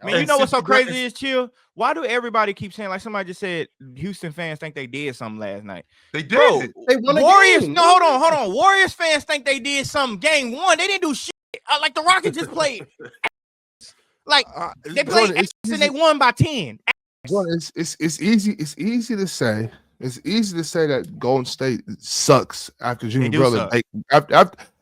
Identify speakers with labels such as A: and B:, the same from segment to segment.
A: Man, you know what's so crazy is, Chill? Why do everybody keep saying, like somebody just said, Houston fans think they did something last night?
B: They did.
A: Bro,
C: they won a
A: Warriors.
C: game.
A: No, hold on. Warriors fans think they did something. Game 1, they didn't do shit. Like the Rockets just played. Like they played and they won by 10.
D: Jordan, it's easy. It's easy to say. It's easy to say that Golden State sucks after Jimmy Butler.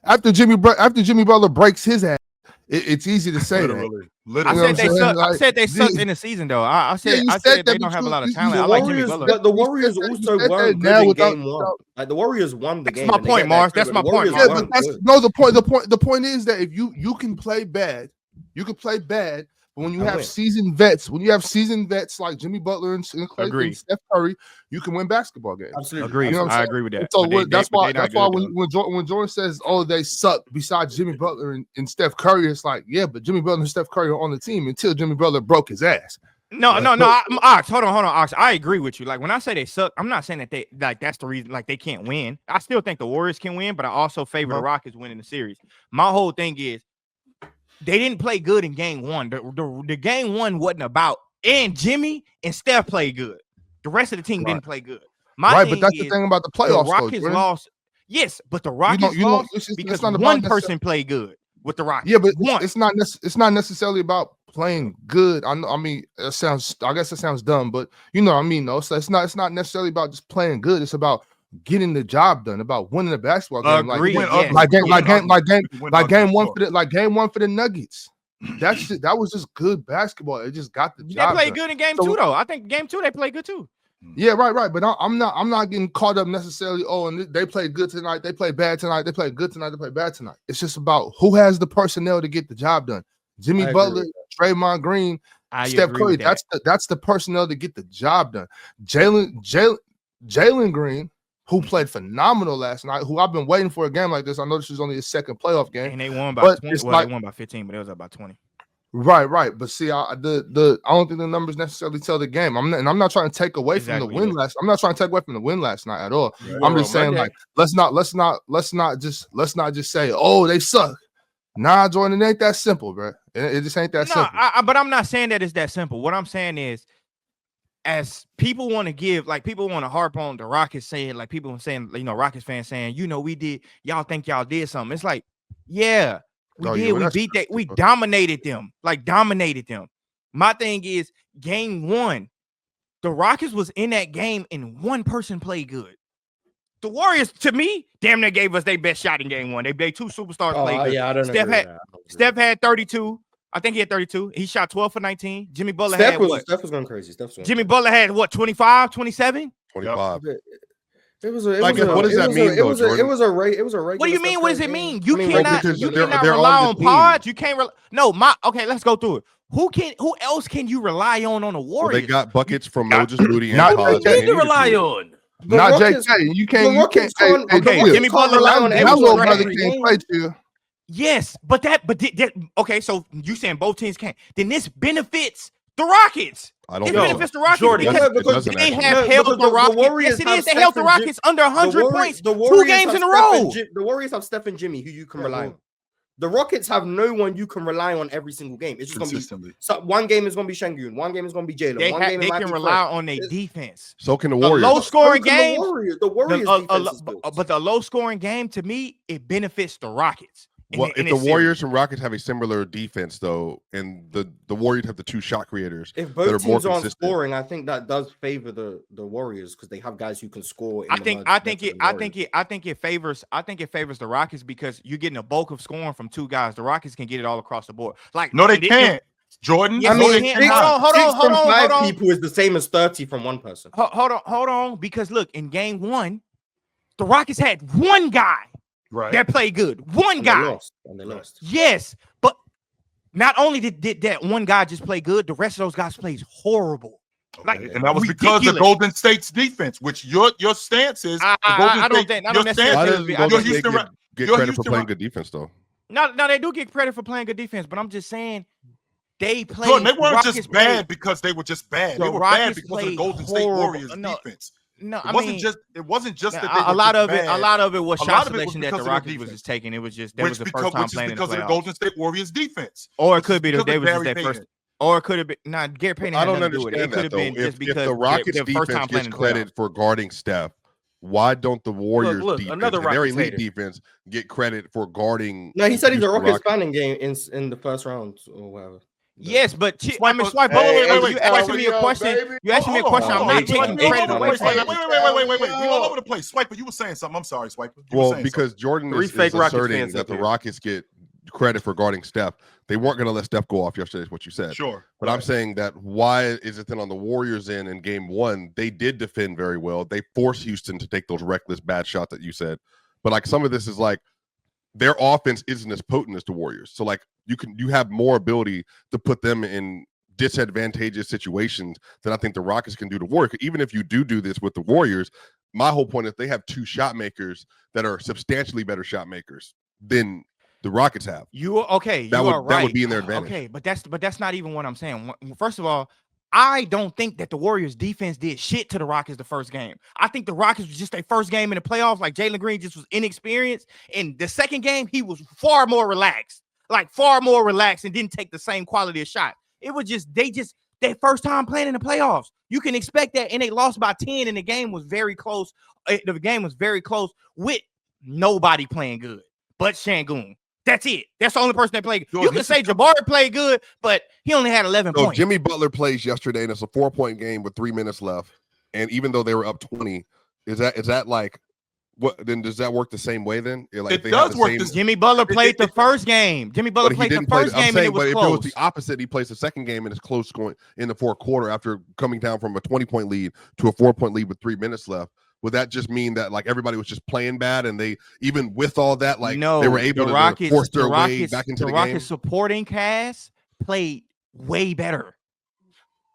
D: After Jimmy Butler breaks his ass. It's easy to say that.
A: I said they sucked in the season though. I said they don't have a lot of talent. I like Jimmy Butler.
C: But the Warriors also weren't good in game 1. Like the Warriors won the game.
A: That's my point, Mars. That's my point.
D: The point is that if you can play bad, but when you have seasoned vets, like Jimmy Butler and Clay and Steph Curry, you can win basketball games.
A: Absolutely, agree. You know I agree with that.
D: So that's why when Jordan says, "Oh, they suck," besides Jimmy Butler and Steph Curry, it's like, yeah, but Jimmy Butler and Steph Curry are on the team until Jimmy Butler broke his ass.
A: No, Ox, hold on, Ox. I agree with you. Like when I say they suck, I'm not saying that they like that's the reason like they can't win. I still think the Warriors can win, but I also favor the Rockets winning the series. My whole thing is they didn't play good in game 1. The game 1 wasn't about, and Jimmy and Steph played good. The rest of the team didn't play good. But that's the thing about the playoffs. The
D: Rockets
A: lost. Yes, but the Rockets lost because one person played good with the Rockets.
D: Yeah, but it's not necessarily about playing good. I mean, I guess it sounds dumb, but you know what I mean, though. So it's not necessarily about just playing good. It's about getting the job done, about winning a basketball game. Like game one for the Nuggets. That was just good basketball. It just got the job.
A: They played good in game 2, though. I think game 2 they played good too.
D: Yeah, right. But I'm not getting caught up necessarily. Oh, and they played good tonight. They played bad tonight. They played good tonight. They played bad tonight. It's just about who has the personnel to get the job done. Jimmy Butler, Draymond Green, Steph Curry. That's the personnel to get the job done. Jalen Green, who played phenomenal last night, who I've been waiting for a game like this. I know this was only his second playoff game.
A: And they won by 20. Well, they won by 15, but it was about 20.
D: Right. But see, I don't think the numbers necessarily tell the game. I'm not trying to take away from the win last. I'm not trying to take away from the win last night at all. Yeah, I'm just saying, like, let's not just say, oh, they suck. Nah, Jordan, it ain't that simple, bro. It just ain't that simple.
A: But I'm not saying that it's that simple. What I'm saying is, as people want to give, like people want to harp on the Rockets saying, like people saying, you know, Rockets fans saying, you know, we did, y'all think y'all did something. It's like, yeah, we did. We beat that. We dominated them. My thing is, game 1, the Rockets was in that game and one person played good. The Warriors, to me, damn near gave us their best shot in game 1. They 2 superstars played good.
C: Yeah, I don't know.
A: Steph had 32. I think he had 32. He shot 12 for 19. Jimmy Butler
C: Steph
A: had
C: was,
A: what?
C: Steph was going crazy.
A: Jimmy Butler had what, 25, 27?
E: 25.
C: It was what does that mean? It was a regular.
A: What do you mean? What does it mean? You cannot rely on pods. You can't okay, let's go through it. Who else can you rely on the Warriors?
E: Well, they got buckets from Moses Moody and
A: pods. Who need to rely on?
D: Not JK. You can't.
A: Jimmy Butler rely on
D: that little brother can't play too.
A: Yes, but okay. So you saying both teams can't? Then this benefits the Rockets.
E: I don't
A: it
E: know.
A: Benefits the Rockets
C: because
A: they have held the Rockets. Yes, it is. They held the Rockets under 100 points 2 games in a row.
C: The Warriors have Steph and Jimmy, who you can rely on. The Rockets have no one you can rely on every single game. It's just going to be so one game is going to be Shengun, one game is going to be Jalen.
A: They can rely on their defense.
E: So can the Warriors.
A: Low scoring game.
C: The Warriors
A: but the low scoring game, to me, it benefits the Rockets.
E: Well, if the Warriors and Rockets have a similar defense, though, and the Warriors have the 2 shot creators,
C: if both teams aren't scoring, I think that does favor the Warriors because they have guys who can score.
A: I think it favors the Rockets because you're getting a bulk of scoring from 2 guys. The Rockets can get it all across the board. Like
B: no, they can't. Jordan,
A: yes, hold on.
C: 5 people is the same as 30 from one person.
A: Hold on, because look, in game 1, the Rockets had one guy.
B: Right.
A: That played good. One guy.
C: They lost.
A: Yes, but not only did that one guy just play good, the rest of those guys plays horrible.
B: Okay. And that was because of Golden State's defense, which your stance is.
A: I don't think. I don't necessarily.
E: Get credit for playing good defense, though.
A: No, they do get credit for playing good defense, but I'm just saying they played.
B: Jordan, they weren't just bad because they were just bad. They were bad because of the Golden State Warriors defense.
A: No,
B: it wasn't just that
A: a lot of it was shot selection that the Rockets was just taking. It was just that was the first time playing in the playoffs.
B: Because of the Golden State Warriors defense.
A: Or it could be that they was just that first. Or it could have been not Gary Payton.
E: I
A: Had
E: don't
A: nothing to do with
E: understand
A: it. Could
E: that
A: have been
E: though.
A: just
E: If
A: because
E: the Rockets
A: their first time
E: defense
A: playing
E: gets
A: in the playoffs.
E: credit for guarding Steph, why don't the Warriors
F: look,
E: defense
F: another
E: and their
F: Rockets
E: elite
F: hater.
E: defense get credit for guarding?
C: No, he said he's a
E: Houston
C: Rockets fan in game in the first round or whatever.
A: Yes, but
B: Swiper,
A: Swiper.
B: wait,
A: You asking me a question. You asking me a question. I'm not taking credit away from it.
B: Wait. We all over the place. Swiper, you were saying something. I'm sorry, Swiper.
E: Well, because Jordan
F: Three
E: is
F: fake Rockets
E: asserting
F: fans
E: that
F: up
E: the
F: here.
E: Rockets get credit for guarding Steph. They weren't going to let Steph go off yesterday, is what you said.
B: Sure.
E: But I'm saying that why is it then on the Warriors in game one, they did defend very well. They forced Houston to take those reckless bad shots that you said. But like some of this is like their offense isn't as potent as the Warriors. So like you have more ability to put them in disadvantageous situations than I think the Rockets can do to Warriors. Even if you do this with the Warriors, my whole point is they have two shot makers that are substantially better shot makers than the Rockets have.
A: You are okay.
E: That
A: you
E: would
A: are right.
E: that would be in their advantage.
A: Okay, but that's not even what I'm saying. First of all, I don't think that the Warriors defense did shit to the Rockets the first game. I think the Rockets was just their first game in the playoffs. Like Jalen Green just was inexperienced. In the second game, he was far more relaxed, and didn't take the same quality of shot. It was just their first time playing in the playoffs. You can expect that, and they lost by 10, and the game was very close. The game was very close with nobody playing good but Şengün. That's it. That's the only person that played. You can say Jabari played good, but he only had 11 points.
E: Jimmy Butler plays yesterday, and it's a 4-point game with 3 minutes left. And even though they were up 20, is that like what? Then does that work the same way? Then
B: it does work.
A: Jimmy Butler played the first game. Jimmy Butler played the first game, and it was close.
E: If it was the opposite, he plays the second game and it's close going in the fourth quarter after coming down from a 20-point lead to a 4-point lead with 3 minutes left. Would that just mean that like everybody was just playing bad, and they even with all that they were able to force their way back into the game? The
A: Rockets supporting cast played way better.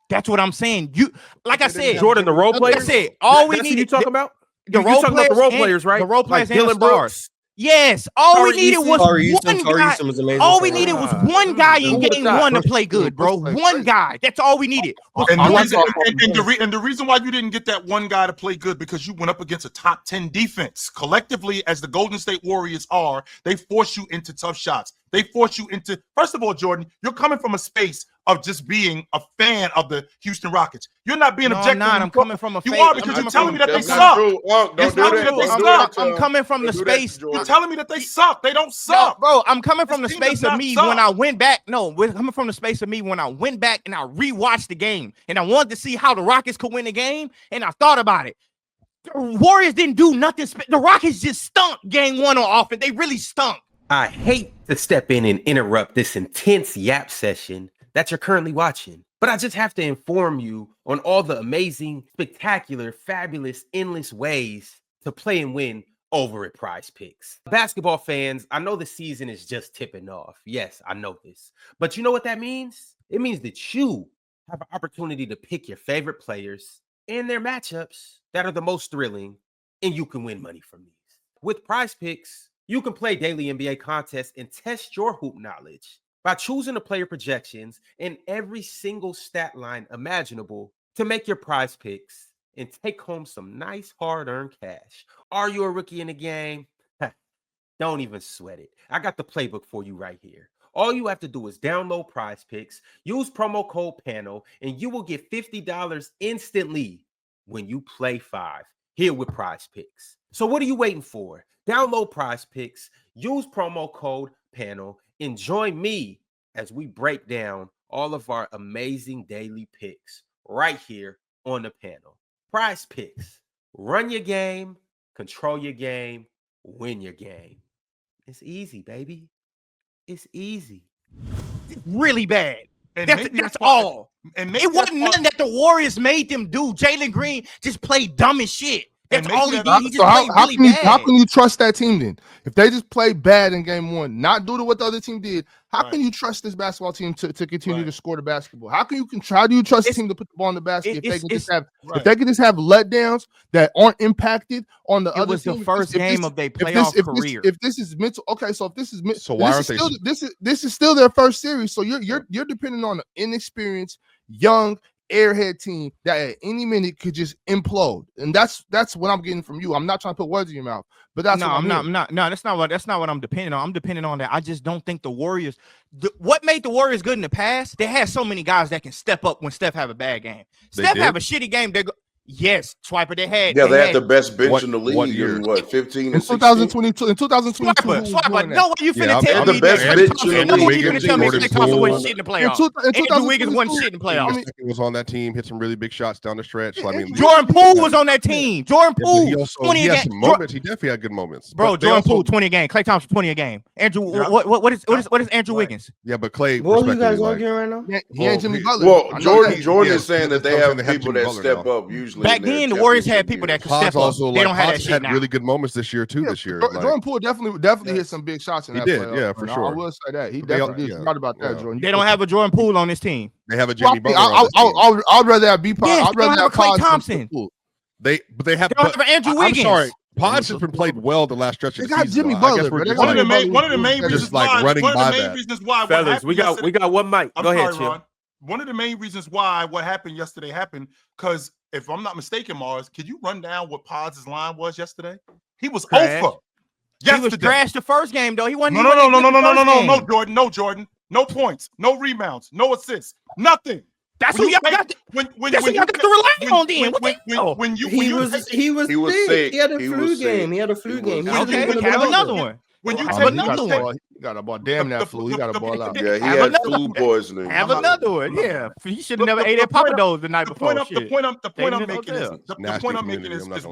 A: That's what I'm saying. Like I said,
F: Jordan, the role players.
A: That's it. All we need.
F: You talking about
A: the role
F: players, right?
A: The role players
F: like
A: and the
F: Dylan
A: stars.
F: Brooks.
A: Yes, all we needed was one guy. All we needed was one guy in game one to play good, bro. One guy. That's all we needed.
B: And the reason why you didn't get that one guy to play good because you went up against a top 10 defense. Collectively, as the Golden State Warriors are, they force you into tough shots. They force you into, first of all, Jordan, you're coming from a space of just being a fan of the Houston Rockets. You're not being objective.
A: I'm coming from a
B: You are because you're telling me that they suck. I'm
A: coming from the space.
B: You're telling me that they suck. They don't suck.
A: No, bro, I'm coming from the space of me when I went back. No, we're coming from the space of me when I went back and I rewatched the game and I wanted to see how the Rockets could win the game. And I thought about it. The Warriors didn't do nothing. The Rockets just stunk game one on offense. They really stunk.
G: I hate to step in and interrupt this intense yap session that you're currently watching, but I just have to inform you on all the amazing, spectacular, fabulous, endless ways to play and win over at Prize Picks. Basketball fans, I know the season is just tipping off. Yes, I know this. But you know what that means? It means that you have an opportunity to pick your favorite players and their matchups that are the most thrilling, and you can win money from these. With Prize Picks, you can play daily NBA contests and test your hoop knowledge by choosing the player projections and every single stat line imaginable to make your Prize Picks and take home some nice hard-earned cash. Are you a rookie in the game? Don't even sweat it. I got the playbook for you right here. All you have to do is download Prize Picks, use promo code PANEL, and you will get $50 instantly when you play 5 here with Prize Picks. So what are you waiting for? Download Prize Picks, use promo code PANEL, and join me as we break down all of our amazing daily picks right here on the panel. Prize Picks. Run your game, control your game, win your game. It's easy, baby. It's easy.
A: Really bad. That's all. And it wasn't nothing that the Warriors made them do. Jalen Green just played dumb as shit. That's all he did. He just played really bad.
D: How can you trust that team then? If they just play bad in game one, not do what the other team did, how can you trust this basketball team to continue to score the basketball? How do you trust the team to put the ball in the basket if they can just have letdowns that aren't impacted on the other team?
A: It was the first game of their playoff career.
D: If this is mental, okay, so if this is
E: so why aren't they?
D: This is still their first series, so you're depending on an inexperienced, young, airhead team that at any minute could just implode, and that's what I'm getting from you. I'm not trying to put words in your mouth, but that's
A: no,
D: what
A: I'm not. No, that's not what I'm depending on. I'm depending on that. I just don't think the Warriors. What made the Warriors good in the past? They had so many guys that can step up when Steph have a bad game. Steph have a shitty game. Yes, Swiper. They had
F: the best bench in the league in 15 and
D: 2022. In 2022,
A: Swiper. No way you finna tell
F: the
A: me
F: best
A: that.
F: bench in the
A: No way
F: league.
A: you finna tell me Klay Thompson wasn't shit in the playoffs. Andrew Wiggins wasn't shit in the playoffs.
E: He was on that team, hit some really big shots down the stretch. So, I mean,
A: Jordan Poole was on that team. Jordan Poole,
E: he
A: 20 a
E: had
A: game.
E: some moments. He definitely had good moments.
A: Bro, Jordan Poole, 20 a game. Klay Thompson, 20 a game. Andrew, what is Andrew Wiggins?
E: Yeah, but Klay.
C: What are you guys arguing right now?
D: He ain't Jimmy Butler.
F: Well, Jordan is saying that they have people that step up usually.
A: Back then, the Warriors had people that could step up. They don't have that shit now.
E: Really good moments this year too. This year,
D: Jordan Poole definitely hit some big shots in that.
E: He did,
D: playoff.
E: yeah, for sure.
D: I will say that he definitely did. Right about that, Jordan.
A: They don't have a Jordan Poole on this team.
E: They have a Jimmy Butler.
D: I'd rather have B.
A: Yes,
D: I'd rather have
A: Klay Thompson.
E: They have
A: Andrew Wiggins.
E: I'm sorry. Podge has been played well the last stretch of the season.
D: Jimmy Butler.
B: One of the main reasons why.
G: Fellas, we got one mic. Go ahead, Chill.
B: One of the main reasons why what happened yesterday happened because if I'm not mistaken, Mars, could you run down what Pod's line was yesterday? He was over.
A: He was trash the first game though. He wasn't.
B: No, Jordan. No, Jordan. No points. No rebounds. No assists. Nothing.
A: That's who y'all got. That's who y'all got to rely on. Then
B: when you
C: he was sick. He had a flu game.
A: Okay, have another one.
B: When you
A: have another one.
D: He got a ball. Damn that flu. He got a ball out.
F: Yeah, he had flu poisoning.
A: Have another one. Yeah, he should have never ate at Papa Do's the night before.
B: The point I'm making is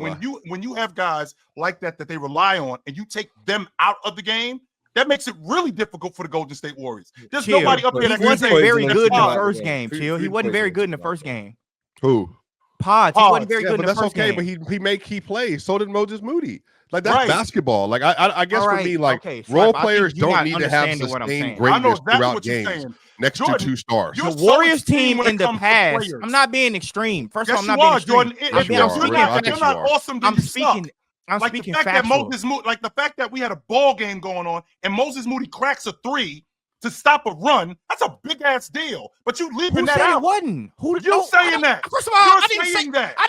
B: when you have guys like that they rely on and you take them out of the game, that makes it really difficult for the Golden State Warriors. There's nobody up there that
A: wasn't very good in the first game. Chill. He wasn't very good in the first game.
E: Who?
A: Podge. He wasn't very good in the first game.
E: But he made key plays. So did Moses Moody. Like that's basketball. Like I guess for me, like role players don't need to have sustained greatness throughout games next to two stars.
A: The Warriors team in the past. I'm not being extreme. First of all, I'm not being extreme.
B: You're not awesome.
A: I'm speaking. I'm
B: like
A: speaking
B: the fact
A: factual.
B: that Moses Moody, like the fact that we had a ball game going on and Moses Moody cracks a three to stop a run, that's a big ass deal. But you leaving that out.
A: It wasn't. Who
B: you saying that?
A: First of all, I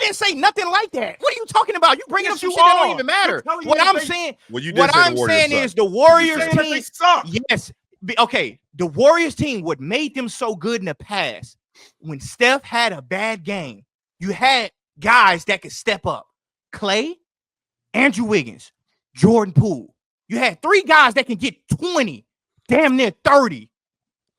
A: didn't say nothing like that. What are you talking about? You bringing up some shit that don't even matter. What I'm saying is the Warriors team
B: suck.
A: Yes. Okay. The Warriors team, what made them so good in the past, when Steph had a bad game, you had guys that could step up. Klay, Andrew Wiggins, Jordan Poole. You had three guys that can get 20, damn near 30.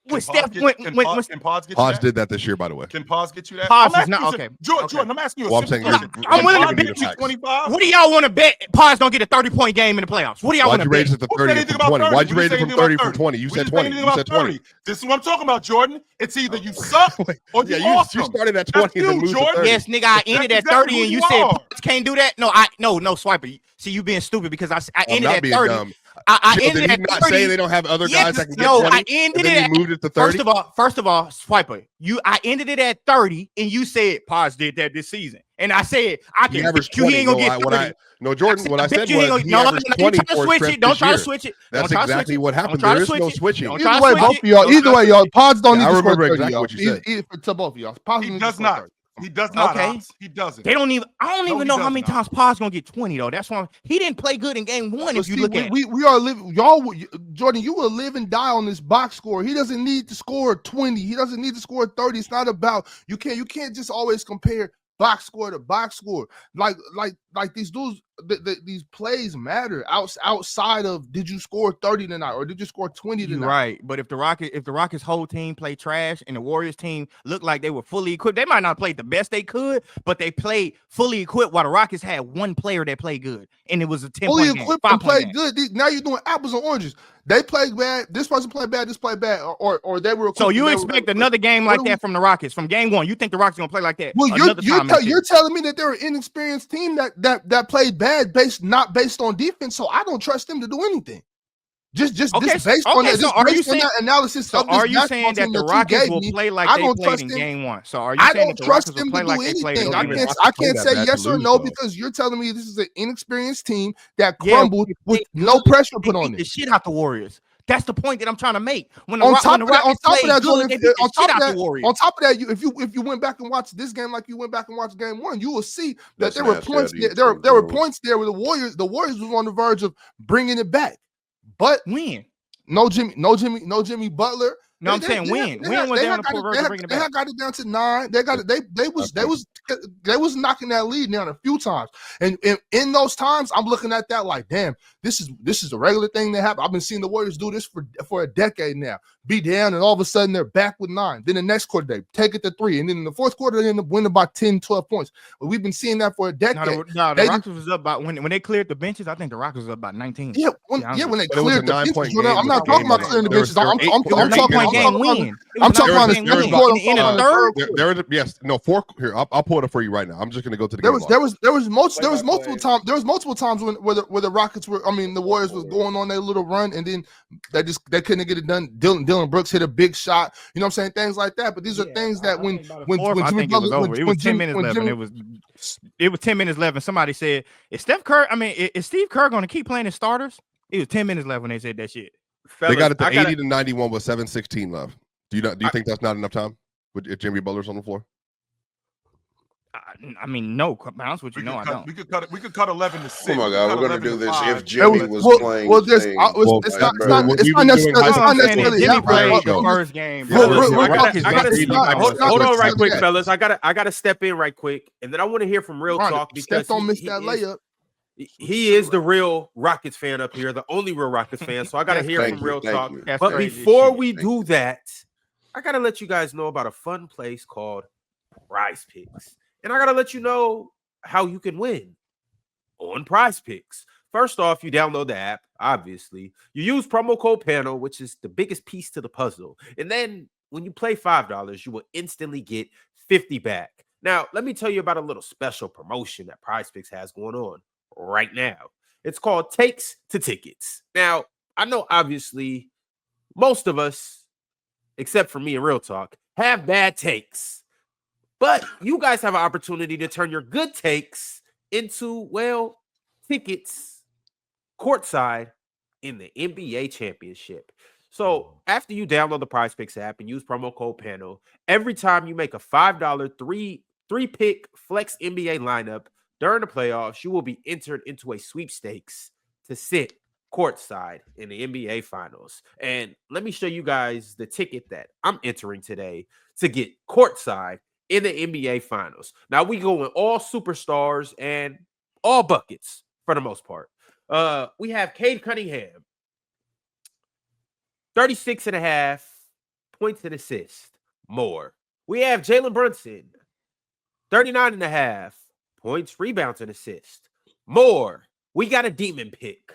A: When Steph
E: Podge did that this year, by the way.
B: Can Podge get you that?
A: Podge is not okay.
B: Jordan, I'm asking you.
E: Well, I'm saying
A: I'm willing to bet you 25. What do y'all want to bet? Podge don't get a 30-point game in the playoffs. What do y'all want to bet?
E: Why'd you raise it to 30 from 20? Why'd you raise it from 30 from 20? You said 20. You said 20.
B: This is what I'm talking about, Jordan. It's either you suck or you awesome.
E: You started at 20 and then moved to 30.
A: Yes, nigga, I ended at 30 and you said Podge can't do that. No, Swiper. See, you being stupid because I ended at 30. I ended at 30.
E: Not say they don't have other guys that can get 20.
A: I ended it at
E: moved it to 30.
A: First of all, Swiper, I ended it at 30, and you said Podge did that this season, and I said I can. He ain't gonna get 30.
E: No, Jordan. What I said was he averaged 20 for his
A: Don't try to switch it.
E: That's exactly what happened. There is no switching.
D: Either way, both of y'all. Either way, y'all. Podge don't need to score 30.
E: Exactly what you said.
D: To both of y'all.
B: He does not. He does not.
A: Okay.
B: He doesn't.
A: They don't even. I don't even know how many times Podge gonna get 20 though. That's why he didn't play good in game one. If you look at
D: we are living. Y'all, Jordan, you will live and die on this box score. He doesn't need to score 20. He doesn't need to score 30. It's not about you can't just always compare box score to box score. Like these dudes. These plays matter outside of did you score 30 tonight or did you score 20 tonight?
A: Right, but if the Rockets whole team played trash and the Warriors team looked like they were fully equipped, they might not have played the best they could, but they played fully equipped while the Rockets had one player that played good, and it was a 10-point game.
D: Fully equipped and played good. Now you're doing apples and oranges. They played bad. This person played bad. This played bad, or they were.
A: So you expect another game like that from the Rockets from game one? You think the Rockets gonna play like that?
D: Well, you're telling me that they're an inexperienced team that played bad not based on defense. So I don't trust them to do anything. Just based on that analysis.
A: So are you saying that the Rockets will play like they played in game one? So are you saying that the Rockets will play like they played in game one?
D: I can't say yes or no because you're telling me this is an inexperienced team that crumbled with no pressure put on it.
A: The shit out the Warriors. That's the point that I'm trying to make. When the
D: On top
A: Rockets played good, they beat the shit out the Warriors.
D: On top of that, if you went back and watched this game like you went back and watched game 1, you will see that there were points there. There were points there where the Warriors was on the verge of bringing it back. But
A: when
D: no Jimmy Butler.
A: No, I'm saying when was down the verge of bringing it back?
D: They got it down to 9. They was knocking that lead down a few times, and in those times, I'm looking at that like, damn, this is a regular thing that happen. I've been seeing the Warriors do this for a decade now. Be down, and all of a sudden they're back with 9. Then the next quarter they take it to 3, and then in the fourth quarter they end up winning by 10, 12 points. But we've been seeing that for a decade.
A: No, the Rockets was up by when they cleared the benches. I think the Rockets was up by 19.
D: Yeah, when they cleared the benches. I'm not talking about clearing the benches. I'm talking
A: game win.
E: I'm talking about in the third. Yes, no, 4 here. I'll pull it up for you right now. I'm just going to go to the game.
D: There was multiple times where the Rockets were. I mean, the Warriors was going on their little run, and then they couldn't get it done. Dylan Brooks hit a big shot. You know what I'm saying? Things like that. But these are things that when Jimmy Butler,
A: it was 10 minutes left, and it was 10 minutes left, and somebody said, "Is Steve Kerr going to keep playing his starters?" It was 10 minutes left when they said that shit.
E: Fellas, they got it to 80 to 91 with 7:16 left. Do you think that's not enough time if Jimmy Butler's on the floor?
A: I mean, no. To be honest with you, I don't.
B: We could cut 11 to 6.
F: Oh my God, we're gonna do this if Jimmy was playing.
D: It's not necessarily.
A: Jimmy played the first game.
G: Hold on, right quick, fellas. I gotta step in right quick, and then I want to hear from Real Talk because
D: don't miss that layup.
G: He is the real Rockets fan up here, the only real Rockets fan. So I got to hear from Real Talk. But before we do that, I got to let you guys know about a fun place called Prize Picks. And I got to let you know how you can win on Prize Picks. First off, you download the app, obviously. You use promo code PANEL, which is the biggest piece to the puzzle. And then when you play $5, you will instantly get $50 back. Now, let me tell you about a little special promotion that Prize Picks has going on right now. It's called Takes to Tickets. Now, I know obviously most of us, except for me and Real Talk, have bad takes. But you guys have an opportunity to turn your good takes into, well, tickets courtside in the NBA championship. So after you download the Prize Picks app and use promo code PANEL, every time you make a $5 three-pick flex NBA lineup during the playoffs, you will be entered into a sweepstakes to sit courtside in the NBA Finals. And let me show you guys the ticket that I'm entering today to get courtside in the NBA Finals. Now, we go with all superstars and all buckets for the most part. We have Cade Cunningham, 36.5 points and assists, more. We have Jalen Brunson, 39.5 points, rebounds, and assists, more. We got a demon pick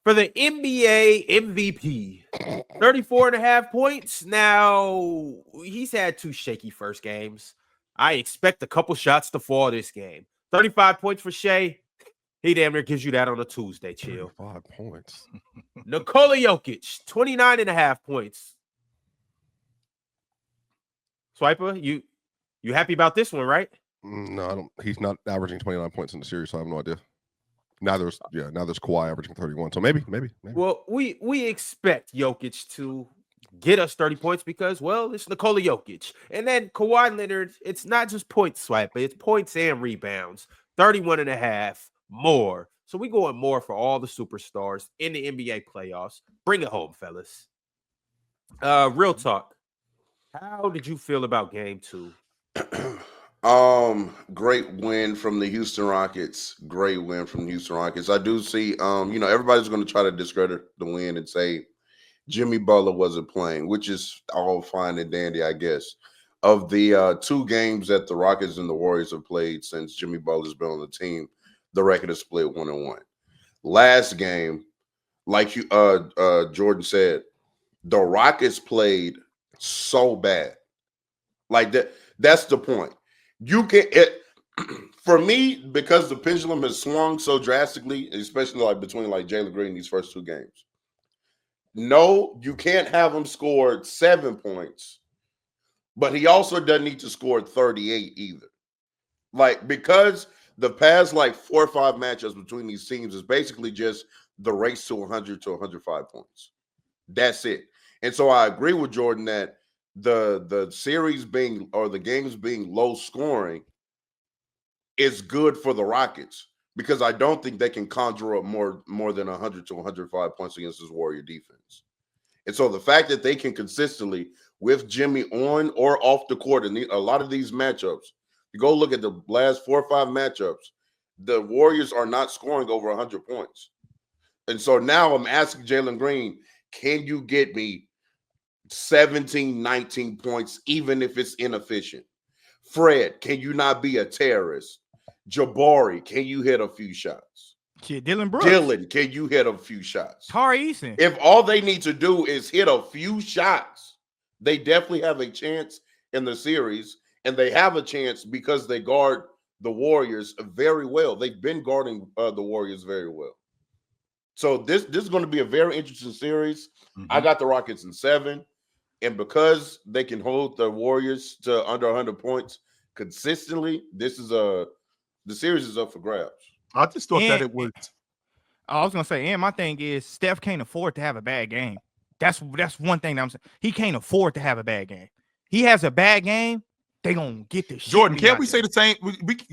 G: for the NBA MVP, 34.5 points. Now, he's had 2 shaky first games. I expect a couple shots to fall this game. 35 points for Shea. He damn near gives you that on a Tuesday, chill.
E: 5 points.
G: Nikola Jokic, 29.5 points. Swiper, you happy about this one, right?
E: No, I don't. He's not averaging 29 points in the series, so I have no idea. Now there's Kawhi averaging 31, so maybe.
G: Well, we expect Jokic to get us 30 points because, well, it's Nikola Jokic. And then Kawhi Leonard, it's not just points swipe, it's points and rebounds, 31.5 more. So we going more for all the superstars in the NBA playoffs. Bring it home, fellas. Real talk. How did you feel about game 2?
F: Great win from the Houston Rockets. Great win from the Houston Rockets. I do see, everybody's going to try to discredit the win and say Jimmy Butler wasn't playing, which is all fine and dandy, I guess. Of the 2 games that the Rockets and the Warriors have played since Jimmy Butler's been on the team, the record is split 1-1. Last game, like you, Jordan said, the Rockets played so bad. Like that. That's the point. You can for me, because the pendulum has swung so drastically, especially like between like Jalen Green these first 2 games. No, you can't have him score 7 points, but he also doesn't need to score 38 either. Like, because the past like 4 or 5 matchups between these teams is basically just the race to 100 to 105 points. That's it. And so I agree with Jordan that the series being, or the games being low scoring is good for the Rockets, because I don't think they can conjure up more than 100 to 105 points against this Warrior defense. And so the fact that they can consistently, with Jimmy on or off the court, and a lot of these matchups, you go look at the last 4 or 5 matchups, the Warriors are not scoring over 100 points. And so now I'm asking Jalen Green, can you get me 17, 19 points, even if it's inefficient? Fred, can you not be a terrorist? Jabari, can you hit a few shots?
A: Shit, Dylan Brooks.
F: Dylan, can you hit a few shots?
A: Tari Eason.
F: If all they need to do is hit a few shots, they definitely have a chance in the series, and they have a chance because they guard the Warriors very well. They've been guarding the Warriors very well. So this is going to be a very interesting series. I got the Rockets in 7, and because they can hold the Warriors to under 100 points consistently, the series is up for grabs.
B: I just thought that it was.
A: I was gonna say, and my thing is, Steph can't afford to have a bad game. That's one thing that I'm saying. He can't afford to have a bad game. He has a bad game, they gonna get the shit.
B: Jordan, can't we say the same?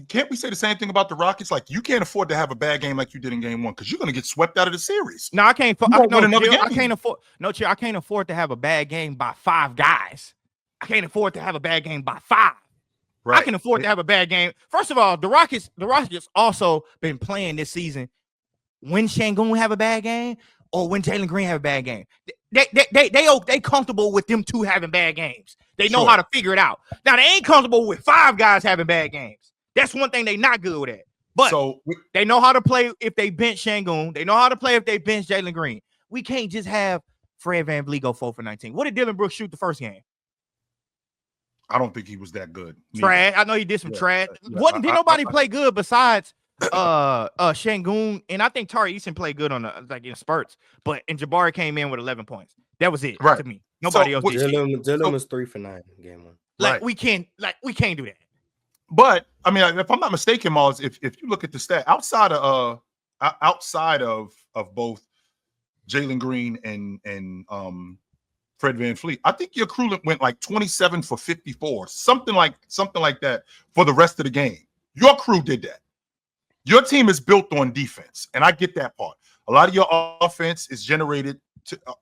B: Can't we say the same thing about the Rockets? Like, you can't afford to have a bad game like you did in game 1, because you're gonna get swept out of the series.
A: No, I can't.
B: I
A: can't afford. No, Chill, I can't afford to have a bad game by 5 guys. I can't afford to have a bad game by 5. Right. I can afford to have a bad game. First of all, the Rockets also been playing this season when Şengün have a bad game or when Jalen Green have a bad game. They comfortable with them 2 having bad games. They know how to figure it out. Now they ain't comfortable with 5 guys having bad games. That's one thing they not good at. But they know how to play if they bench Şengün. They know how to play if they bench Jalen Green. We can't just have Fred VanVleet go 4 for 19. What did Dylan Brooks shoot the first game?
B: I don't think he was that good.
A: Trash. I know he did some trash. Did nobody play good besides Şengün? And I think Tari Eason played good on in spurts. And Jabari came in with 11 points. That was it to me. Nobody else did.
C: Dylan was 3 for 9 in game 1.
A: We can't do that.
B: But I mean, if I'm not mistaken, Mars, if you look at the stat outside of both Jalen Green and Fred VanVleet, I think your crew went like 27 for 54, something like that for the rest of the game. Your crew did that. Your team is built on defense, and I get that part. A lot of your offense is generated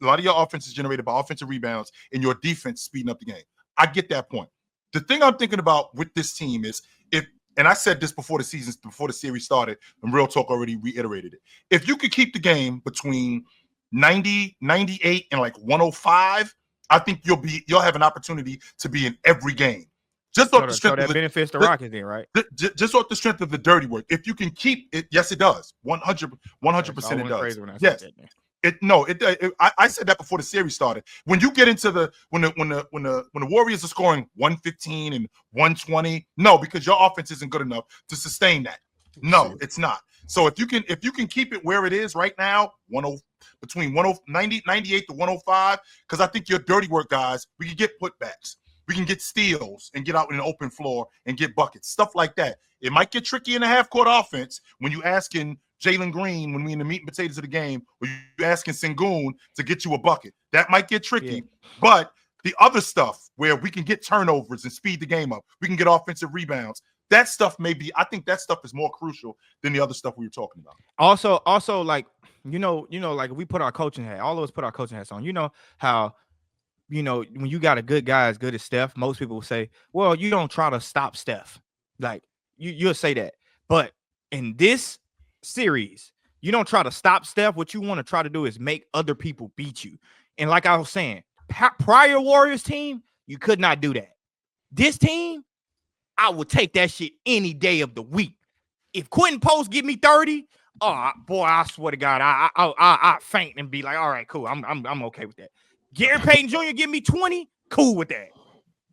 B: by offensive rebounds and your defense speeding up the game. I get that point. The thing I'm thinking about with this team is and I said this before the series started, and Real Talk already reiterated it. If you could keep the game between 90, 98, and like 105, I think you'll have an opportunity to be in every game. Just off the strength of
A: benefits the Rockets then, right?
B: Just off the strength of the dirty work. If you can keep it, yes, it does. 100% it does. Yes. I said that before the series started. When you get into when the Warriors are scoring 115 and 120, no, because your offense isn't good enough to sustain that. No, it's not. So if you can keep it where it is right now, between 98 to 105, because I think your dirty work guys, we can get putbacks. We can get steals and get out in an open floor and get buckets, stuff like that. It might get tricky in the half-court offense when you asking Jalen Green, when we in the meat and potatoes of the game, or you asking Şengün to get you a bucket. That might get tricky. Yeah. But the other stuff where we can get turnovers and speed the game up, we can get offensive rebounds. That stuff I think that stuff is more crucial than the other stuff we were talking about.
A: Also, like, like we put our coaching hat, all of us put our coaching hats on. You know how, when you got a good guy as good as Steph, most people will say, well, you don't try to stop Steph. Like, you'll say that. But in this series, you don't try to stop Steph. What you want to try to do is make other people beat you. And like I was saying, prior Warriors team, you could not do that. This team, I would take that shit any day of the week. If Quentin Post give me 30, oh boy, I swear to God, I faint and be like, all right, cool, I'm okay with that. Gary Payton Jr. give me 20, cool with that.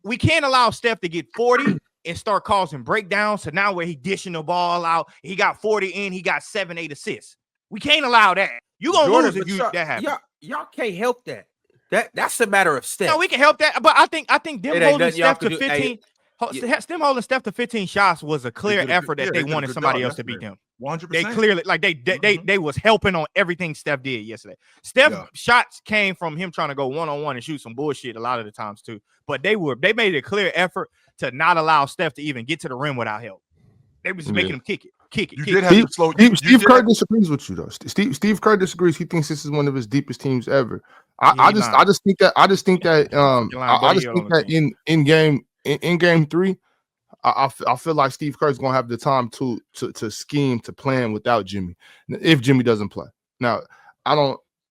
A: We can't allow Steph to get 40 and start causing breakdowns. So now where he dishing the ball out, he got 40 in, he got 7, 8 assists. We can't allow that. You gonna lose if that happens.
G: Y'all can't help that. That's a matter of Steph.
A: No, we can help that, but I think them holding Steph to 15. Them holding Steph to 15 shots was a clear effort that they wanted somebody else to beat them.
B: 100%.
A: They clearly like they was helping on everything Steph did yesterday. Steph shots came from him trying to go one-on-one and shoot some bullshit a lot of the times too. But they made a clear effort to not allow Steph to even get to the rim without help. They was just making him kick it.
B: You did have to slow.
D: Steve Kerr disagrees with you though. Steve Kerr disagrees. He thinks this is one of his deepest teams ever. I just think that in game 3, I feel like Steve Kerr's gonna have the time to scheme to plan without Jimmy if Jimmy doesn't play. Now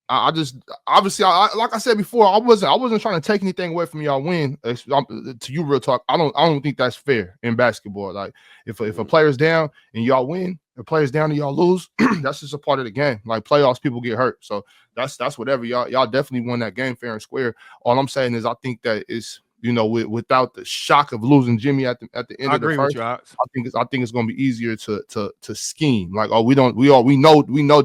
D: I just obviously like I said before, I wasn't trying to take anything away from y'all win. To you, real talk, I don't think that's fair in basketball. Like if a player's down and y'all win, the player's down and y'all lose, that's just a part of the game. Like playoffs, people get hurt, so that's whatever. Y'all definitely won that game fair and square. All I'm saying is I think that it's, you know, without the shock of losing Jimmy at the end of the first, I think it's going to be easier to scheme. Like, we know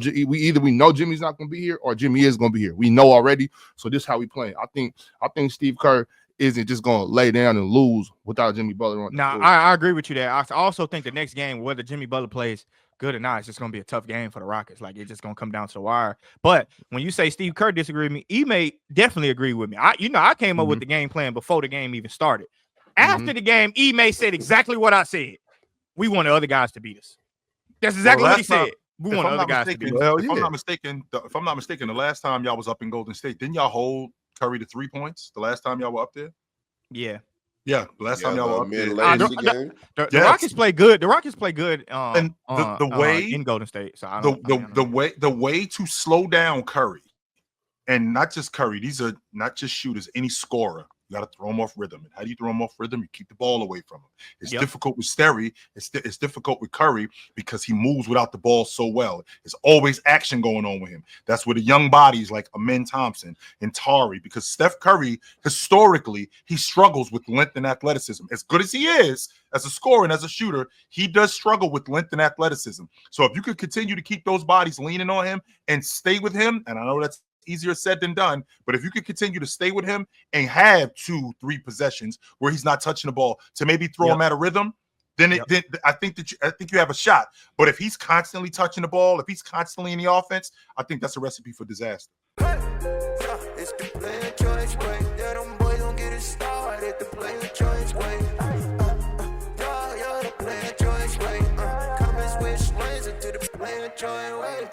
D: Jimmy's not going to be here or Jimmy is going to be here. We know already, so this is how we play. I think Steve Kerr isn't just going to lay down and lose without Jimmy Butler on.
A: Nah, I agree with you there. I also think the next game, whether Jimmy Butler plays good or not, it's just going to be a tough game for the Rockets. Like, it's just going to come down to the wire. But when you say Steve Kerr disagreed with me, Ime definitely agree with me. I came up with the game plan before the game even started. After the game, Ime said exactly what I said. We want the other guys to beat us. That's exactly what he said. We want the other guys to beat us.
B: If I'm not mistaken, the last time y'all was up in Golden State, didn't y'all hold Curry to 3 points the last time y'all were up there?
A: Yeah.
B: Yeah, the last time y'all were up there.
A: The Rockets play good. The Rockets play good.
B: And the way
A: in Golden State. So
B: the way to slow down Curry, and not just Curry. These are not just shooters. Any scorer, you got to throw him off rhythm. And how do you throw him off rhythm? You keep the ball away from him. It's difficult with Sterry. It's difficult with Curry because he moves without the ball so well. There's always action going on with him. That's where the young bodies like Amen Thompson and Tari, because Steph Curry, historically, he struggles with length and athleticism. As good as he is as a scorer and as a shooter, he does struggle with length and athleticism. So if you could continue to keep those bodies leaning on him and stay with him, and I know that's easier said than done, but if you could continue to stay with him and have 2-3 possessions where he's not touching the ball to maybe throw him out of rhythm, then I think you have a shot. But if he's constantly touching the ball, if he's constantly in the offense, I think that's a recipe for disaster.
H: It's the player choice way. Yeah, them boys don't get it started. The player choice way. The player choice way. Come and switch lanes into the player choice way.